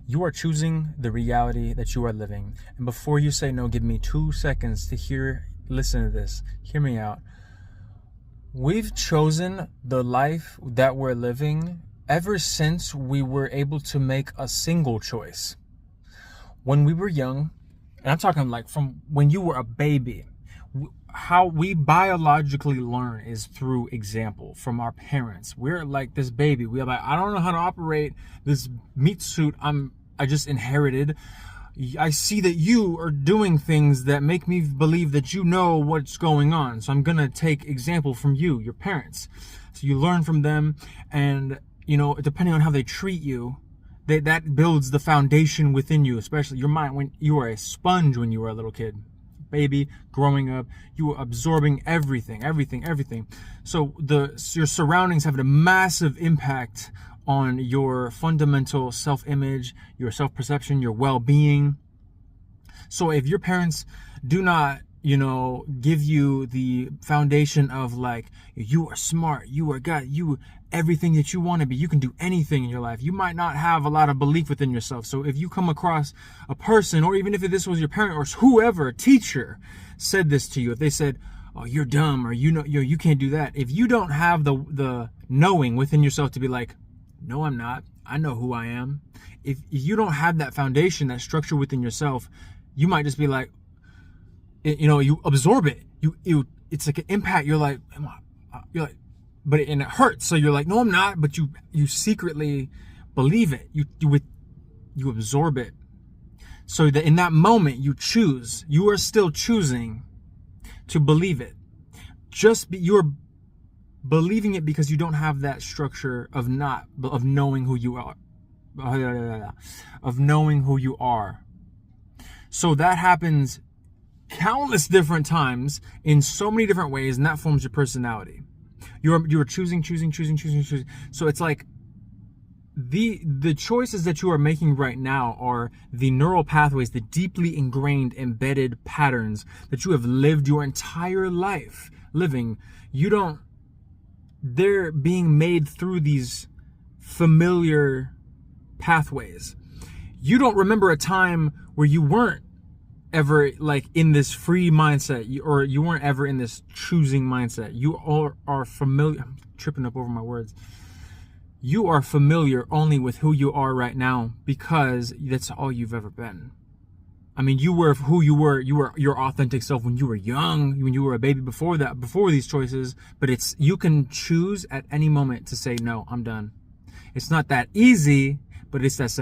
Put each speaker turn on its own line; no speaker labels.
You are choosing the reality that you are living. And before you say no, give me 2 seconds to listen to this. Hear me out. We've chosen the life that we're living ever since we were able to make a single choice. When we were young, and I'm talking like from when you were a baby, how we biologically learn is through example from our parents. We're like this baby. We're like, I don't know how to operate this meat suit I just inherited. I see that you are doing things that make me believe that you know what's going on. So I'm going to take example from you, your parents. So you learn from them, and depending on how they treat you, that builds the foundation within you, especially your mind. When you were a sponge when you were a little kid, baby, growing up, you were absorbing everything. So your surroundings have a massive impact on your fundamental self-image, your self-perception, your well-being. So if your parents do not, give you the foundation of like, you are smart, everything that you want to be, you can do anything in your life, you might not have a lot of belief within yourself. So if you come across a person, or even if this was your parent or whoever, a teacher said this to you, if they said, oh, you're dumb, or you can't do that, if you don't have the knowing within yourself to be like, no, I'm not, I know who I am. If you don't have that foundation, that structure within yourself, you might just be like, you absorb it. It's like an impact. You're like, but it hurts. So you're like, no, I'm not. But you secretly believe it. You absorb it. So that in that moment you choose. You are still choosing to believe it. You're believing it because you don't have that structure of knowing who you are. Of knowing who you are. So that happens countless different times in so many different ways, and that forms your personality. You're choosing. So it's like the choices that you are making right now are the neural pathways, the deeply ingrained, embedded patterns that you have lived your entire life living. They're being made through these familiar pathways. You don't remember a time where you weren't ever like in this free mindset, or you weren't ever in this choosing mindset. You all are familiar. I'm tripping up over my words. You are familiar only with who you are right now because that's all you've ever been. I mean, you were who you were. You were your authentic self when you were young, when you were a baby, before these choices. But you can choose at any moment to say, no, I'm done. It's not that easy, but it's that simple.